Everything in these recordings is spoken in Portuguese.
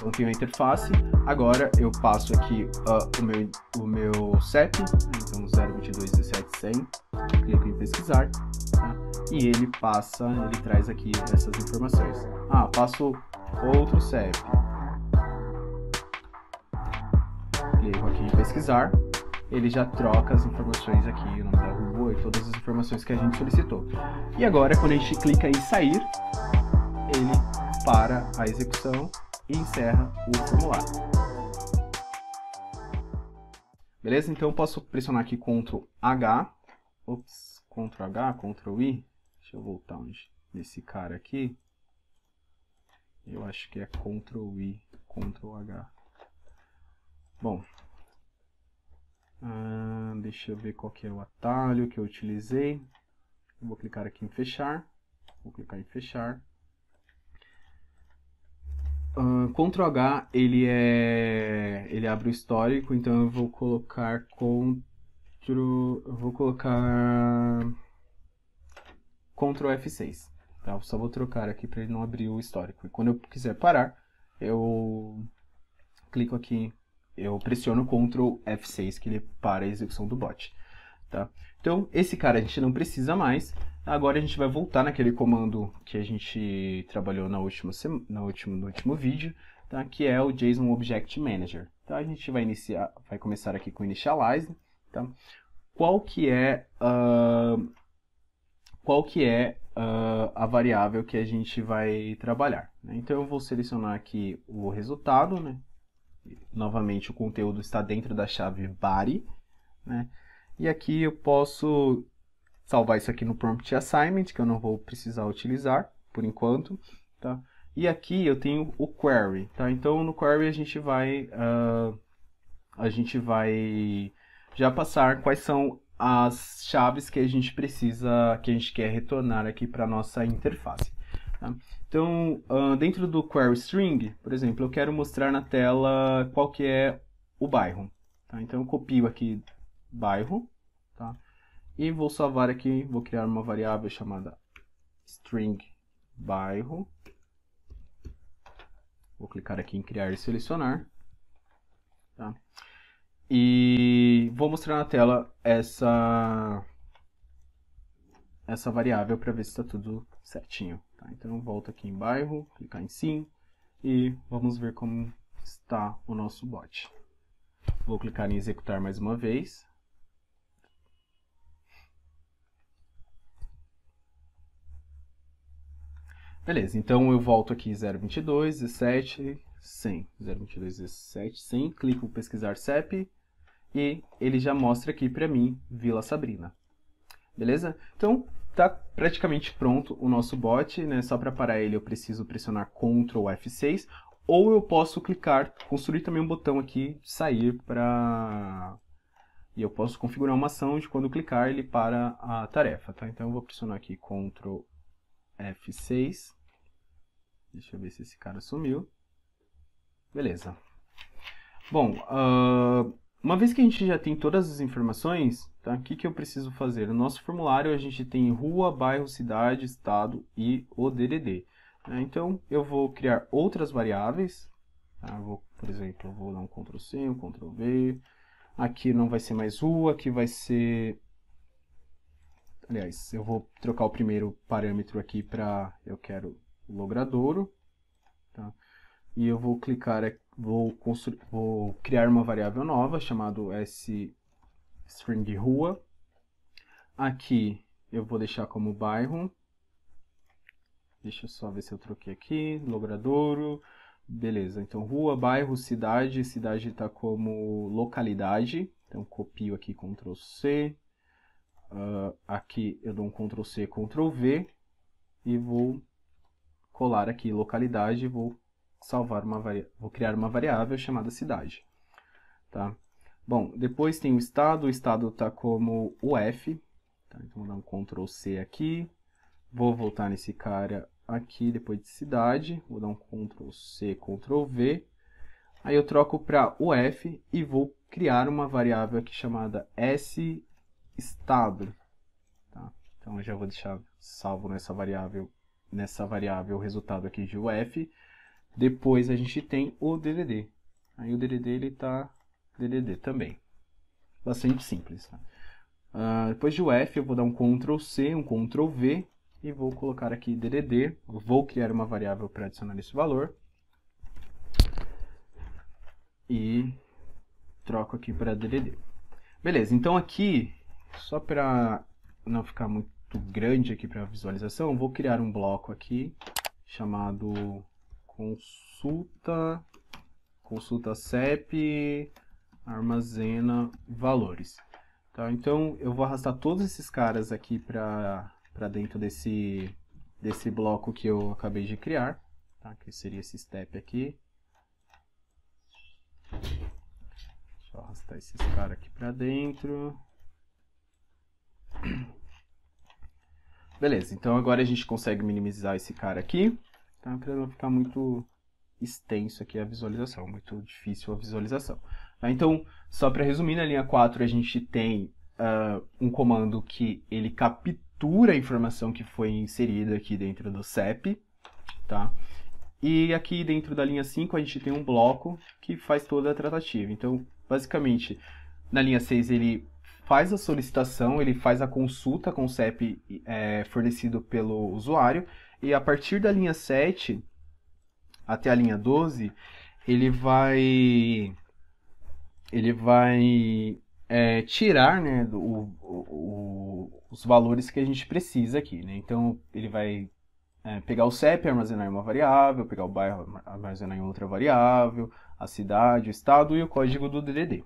Então tenho a interface, agora eu passo aqui o meu CEP, então 0221710, clico em pesquisar, tá? E ele traz aqui essas informações. Passo outro CEP, clico aqui em pesquisar, ele já troca as informações aqui, o nome da rua e todas as informações que a gente solicitou. E agora, quando a gente clica em sair, ele para a execução e encerra o formulário. Beleza? Então eu posso pressionar aqui Ctrl H, Ctrl H, Ctrl I, deixa eu voltar nesse cara aqui, eu acho que é Ctrl I, Ctrl H. Bom, deixa eu ver qual que é o atalho que eu utilizei. Eu vou clicar aqui em fechar, vou clicar em fechar. Ctrl H, ele abre o histórico, então eu vou colocar Ctrl F6, tá? Eu só vou trocar aqui para ele não abrir o histórico. E quando eu quiser parar, eu clico aqui, eu pressiono Ctrl F6, que ele para a execução do bot, tá? Então, esse cara a gente não precisa mais. Agora a gente vai voltar naquele comando que a gente trabalhou no último vídeo, tá? Que é o JSON Object Manager. Tá? A gente vai começar aqui com Initialize. Tá? Qual que é a variável que a gente vai trabalhar, né? Então eu vou selecionar aqui o resultado, né? Novamente o conteúdo está dentro da chave body, né? E aqui eu posso salvar isso aqui no Prompt Assignment, que eu não vou precisar utilizar por enquanto, tá? E aqui eu tenho o Query, tá? Então no Query a gente vai já passar quais são as chaves que a gente quer retornar aqui para nossa interface, tá? Então, dentro do Query String, por exemplo, eu quero mostrar na tela qual que é o bairro, tá? Então eu copio aqui bairro, tá? E vou salvar aqui, vou criar uma variável chamada string bairro. Vou clicar aqui em criar e selecionar, tá? E vou mostrar na tela essa variável para ver se está tudo certinho, tá? Então volto aqui em bairro, clicar em sim e vamos ver como está o nosso bot. Vou clicar em executar mais uma vez. Beleza, então eu volto aqui 022, 17, 100. 022, 17, 100, clico em pesquisar CEP e ele já mostra aqui para mim Vila Sabrina. Beleza? Então tá praticamente pronto o nosso bot, né? Só para parar ele eu preciso pressionar Ctrl F6 ou eu posso construir também um botão aqui de sair e eu posso configurar uma ação de quando clicar ele para a tarefa, tá? Então eu vou pressionar aqui Ctrl F6. Deixa eu ver se esse cara sumiu. Beleza. Bom, uma vez que a gente já tem todas as informações, tá? O que eu preciso fazer? No nosso formulário a gente tem rua, bairro, cidade, estado e o DDD. Né? Então eu vou criar outras variáveis. Tá? Por exemplo, eu vou dar um Ctrl C, um Ctrl V. Aqui não vai ser mais rua, aqui vai ser... Aliás, eu vou trocar o primeiro parâmetro aqui para... Eu quero Logradouro, tá? E eu vou vou criar uma variável nova chamada string rua. Aqui eu vou deixar como bairro. Deixa eu só ver se eu troquei aqui. Logradouro. Beleza, então rua, bairro, cidade. Cidade está como localidade. Então copio aqui Ctrl C. Aqui eu dou um Ctrl C, Ctrl V. E vou colar aqui localidade, vou criar uma variável chamada cidade, tá? Bom, depois tem o estado está como UF, tá? Então vou dar um Ctrl C aqui, vou voltar nesse cara aqui depois de cidade, vou dar um Ctrl C, Ctrl V, aí eu troco para UF e vou criar uma variável aqui chamada sEstado, tá? Então eu já vou deixar salvo nessa variável o resultado aqui de UF. Depois a gente tem o DDD. Aí o DDD ele tá DDD também. Bastante simples. Depois de UF eu vou dar um Ctrl C, um Ctrl V e vou colocar aqui DDD. Eu vou criar uma variável para adicionar esse valor. E troco aqui para DDD. Beleza, então aqui, só para não ficar muito grande aqui para a visualização, eu vou criar um bloco aqui chamado consulta CEP armazena valores. Tá? Então eu vou arrastar todos esses caras aqui para dentro desse bloco que eu acabei de criar, tá? Que seria esse step aqui. Deixa eu arrastar esses caras aqui para dentro. Beleza, então agora a gente consegue minimizar esse cara aqui, tá? Para não ficar muito extenso aqui a visualização, muito difícil a visualização. Tá? Então, só para resumir, na linha 4 a gente tem um comando que ele captura a informação que foi inserida aqui dentro do CEP, tá? E aqui dentro da linha 5 a gente tem um bloco que faz toda a tratativa. Então, basicamente, na linha 6 ele faz a solicitação, ele faz a consulta com o CEP fornecido pelo usuário, e a partir da linha 7 até a linha 12, ele vai tirar, né, os valores que a gente precisa aqui, né? Então, ele vai pegar o CEP, armazenar em uma variável, pegar o bairro, armazenar em outra variável, a cidade, o estado e o código do DDD.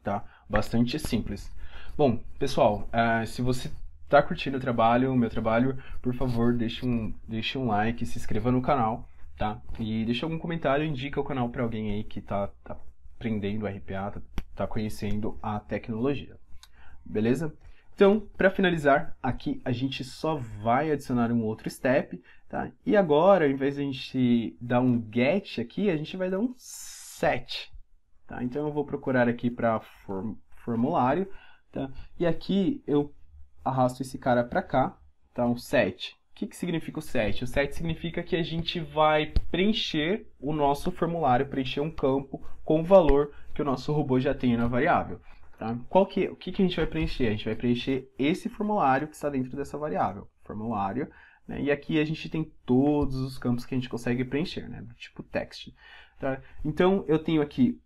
Tá? Bastante simples. Bom, pessoal, se você está curtindo o meu trabalho, por favor, deixe um like, se inscreva no canal, tá? E deixe algum comentário, indica o canal para alguém aí que está aprendendo RPA, está conhecendo a tecnologia. Beleza? Então, para finalizar, aqui a gente só vai adicionar um outro step, tá? E agora, ao invés de a gente dar um get aqui, a gente vai dar um set. Tá? Então eu vou procurar aqui para formulário, tá? E aqui eu arrasto esse cara para cá, tá? Um set. O que significa o set? O set significa que a gente vai preencher o nosso formulário, preencher um campo com o valor que o nosso robô já tem na variável. Tá? O que a gente vai preencher? A gente vai preencher esse formulário que está dentro dessa variável, formulário, né? E aqui a gente tem todos os campos que a gente consegue preencher, né? Tipo text. Tá? Então eu tenho aqui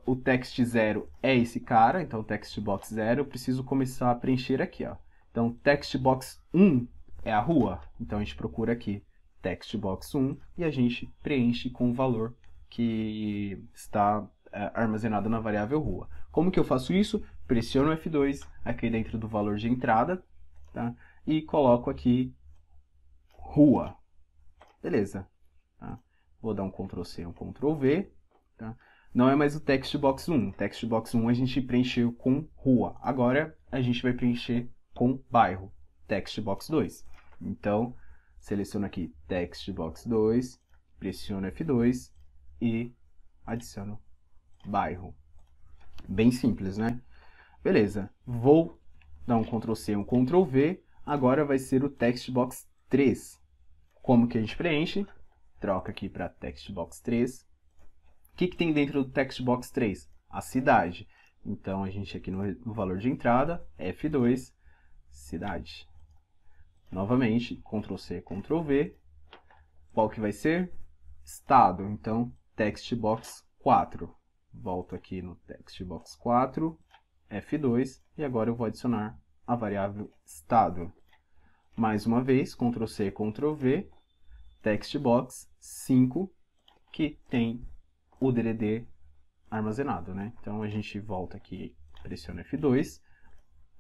o text 0 é esse cara, então text box 0, eu preciso começar a preencher aqui, ó. Então text box 1 é a rua, então a gente procura aqui text box 1 e a gente preenche com o valor que está armazenado na variável rua. Como que eu faço isso? Pressiono F2 aqui dentro do valor de entrada, tá? E coloco aqui rua. Beleza. Tá? Vou dar um Ctrl C, um Ctrl V, tá? Não é mais o text box 1. O text box 1 a gente preencheu com rua. Agora a gente vai preencher com bairro. Text box 2. Então, seleciono aqui text box 2, pressiono F2 e adiciono bairro. Bem simples, né? Beleza. Vou dar um Ctrl C, um Ctrl V. Agora vai ser o text box 3. Como que a gente preenche? Troca aqui para text box 3. O que tem dentro do text box 3? A cidade. Então, a gente aqui no valor de entrada, F2, cidade. Novamente, Ctrl C, Ctrl V. Qual que vai ser? Estado. Então, text box 4. Volto aqui no text box 4, F2, e agora eu vou adicionar a variável estado. Mais uma vez, Ctrl C, Ctrl V, text box 5, que tem o DDD armazenado, né? Então a gente volta aqui, pressiona F2,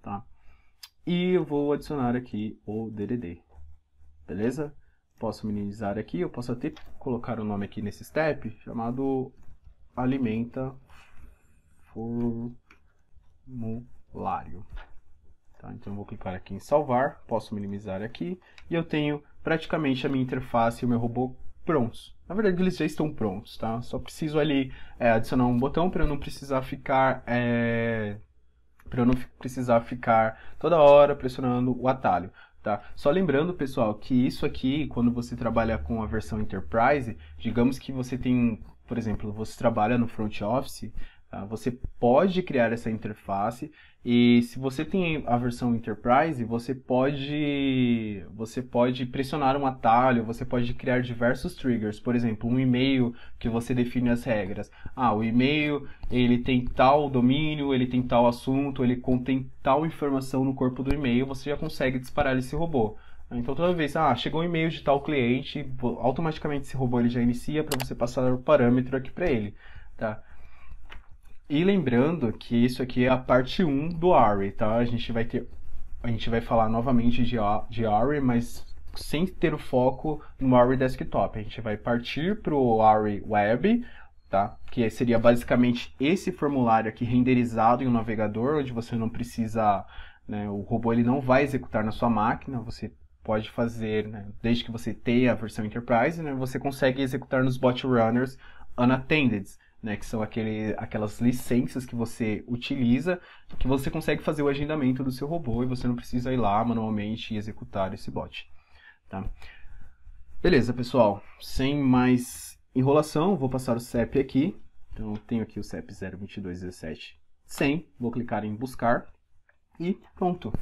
tá? E eu vou adicionar aqui o DDD, beleza? Posso minimizar aqui, eu posso até colocar o nome aqui nesse step, chamado alimenta formulário. Tá? Então eu vou clicar aqui em salvar, posso minimizar aqui, e eu tenho praticamente a minha interface e o meu robô prontos. Na verdade, eles já estão prontos, tá? Só preciso ali adicionar um botão para eu não precisar ficar toda hora pressionando o atalho. Tá? Só lembrando, pessoal, que isso aqui, quando você trabalha com a versão Enterprise, digamos que você tem, por exemplo, você trabalha no front office, tá? Você pode criar essa interface e se você tem a versão Enterprise, você pode pressionar um atalho, você pode criar diversos triggers, por exemplo, um e-mail que você define as regras. O e-mail, ele tem tal domínio, ele tem tal assunto, ele contém tal informação no corpo do e-mail, você já consegue disparar esse robô. Então toda vez, chegou um e-mail de tal cliente, automaticamente esse robô ele já inicia para você passar o parâmetro aqui para ele, tá? E lembrando que isso aqui é a parte 1 do ARRI, tá? A gente vai falar novamente de ARRI, mas sem ter o foco no ARRI Desktop. A gente vai partir para o ARRI Web, tá? Que seria basicamente esse formulário aqui renderizado em um navegador, onde você não precisa, né, o robô ele não vai executar na sua máquina, você pode fazer, né, desde que você tenha a versão Enterprise, né, você consegue executar nos bot runners unattended, né, que são aquelas licenças que você utiliza, que você consegue fazer o agendamento do seu robô e você não precisa ir lá manualmente e executar esse bot. Tá? Beleza, pessoal. Sem mais enrolação, vou passar o CEP aqui. Então, eu tenho aqui o CEP 02217-100. Vou clicar em buscar e pronto.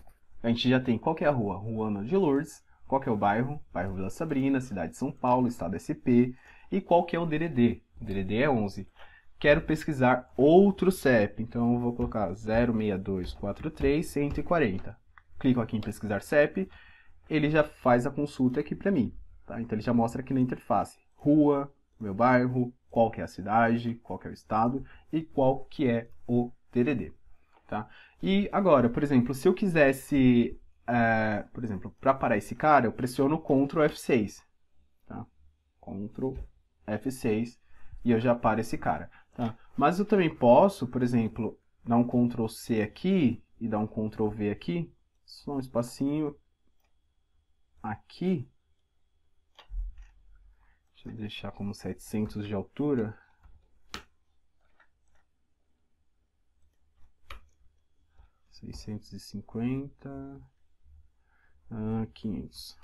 A gente já tem qual que é a rua? Rua Ana de Lourdes. Qual que é o bairro? Bairro Vila Sabrina, cidade de São Paulo, estado SP. E qual que é o DDD? O DDD é 11. Quero pesquisar outro CEP, então eu vou colocar 06243-140. Clico aqui em pesquisar CEP, ele já faz a consulta aqui para mim. Tá? Então ele já mostra aqui na interface rua, meu bairro, qual que é a cidade, qual que é o estado e qual que é o DDD. Tá? E agora, por exemplo, se eu quisesse, por exemplo, para parar esse cara, eu pressiono Ctrl F6. Tá? Ctrl F6 e eu já paro esse cara. Tá? Mas eu também posso, por exemplo, dar um Ctrl C aqui e dar um Ctrl V aqui, só um espacinho aqui. Deixa eu deixar como 700 de altura. $650, 500,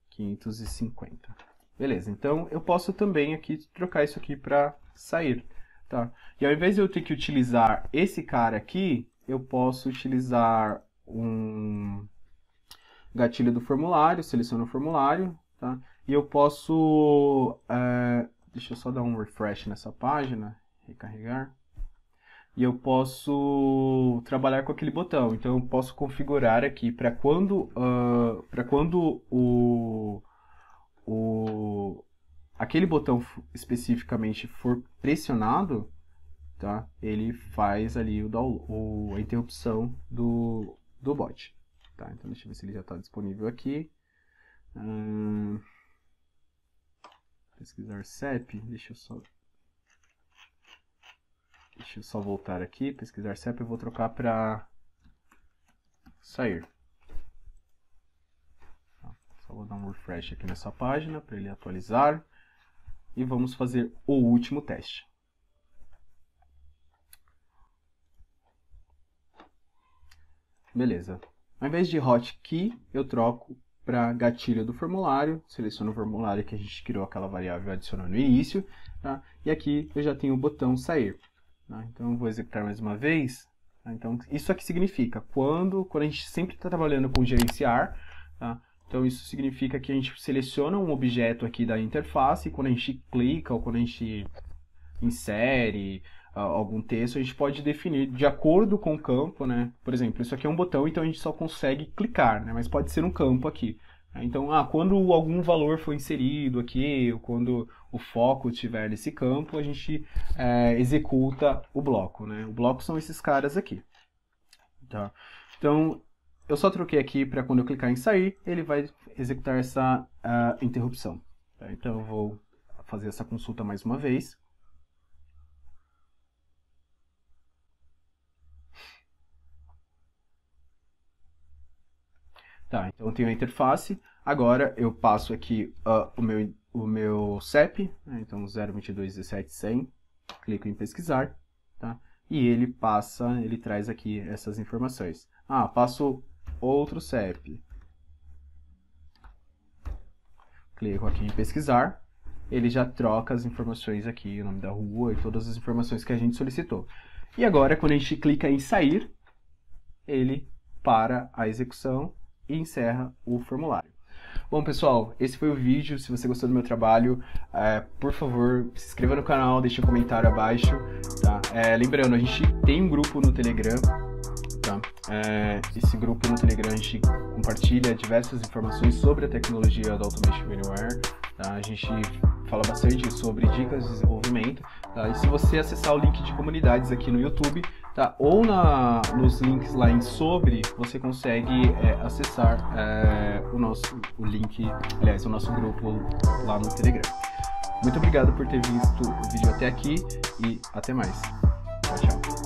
550. Beleza, então eu posso também aqui trocar isso aqui para sair, tá? E ao invés de eu ter que utilizar esse cara aqui, eu posso utilizar um gatilho do formulário, seleciono o formulário, tá? E eu posso, deixa eu só dar um refresh nessa página, recarregar. E eu posso trabalhar com aquele botão, então eu posso configurar aqui para quando aquele botão especificamente for pressionado, tá? Ele faz ali a interrupção do bot. Tá? Então deixa eu ver se ele já está disponível aqui. Pesquisar CEP, deixa eu só voltar aqui, pesquisar CEP, eu vou trocar para sair. Só vou dar um refresh aqui nessa página para ele atualizar. E vamos fazer o último teste. Beleza. Ao invés de hotkey, eu troco para gatilho do formulário. Seleciono o formulário que a gente criou aquela variável adicionando no início. Tá? E aqui eu já tenho o botão sair. Tá? Então eu vou executar mais uma vez. Tá? Então isso aqui significa quando a gente sempre está trabalhando com gerenciar, tá? Então isso significa que a gente seleciona um objeto aqui da interface e quando a gente clica ou quando a gente insere algum texto, a gente pode definir de acordo com o campo, né? Por exemplo, isso aqui é um botão, então a gente só consegue clicar, né? Mas pode ser um campo aqui. Então, quando algum valor for inserido aqui, ou quando o foco estiver nesse campo, a gente executa o bloco, né? O bloco são esses caras aqui. Tá? Então, eu só troquei aqui para quando eu clicar em sair, ele vai executar essa interrupção. Tá? Então, eu vou fazer essa consulta mais uma vez. Tá, então eu tenho a interface. Agora eu passo aqui o meu CEP, né? Então 02217-100, clico em pesquisar, tá? E ele traz aqui essas informações. Passo outro CEP. Clico aqui em pesquisar, ele já troca as informações aqui, o nome da rua e todas as informações que a gente solicitou. E agora, quando a gente clica em sair, ele para a execução e encerra o formulário. Bom, pessoal, esse foi o vídeo. Se você gostou do meu trabalho, por favor, se inscreva no canal, deixe um comentário abaixo, tá? Lembrando, a gente tem um grupo no Telegram, tá? Esse grupo no Telegram a gente compartilha diversas informações sobre a tecnologia do Automation Anywhere, tá? A gente fala bastante sobre dicas de desenvolvimento, tá? E se você acessar o link de comunidades aqui no YouTube, tá? Ou nos links lá em sobre, você consegue acessar o nosso grupo lá no Telegram. Muito obrigado por ter visto o vídeo até aqui e até mais. Tchau, tchau.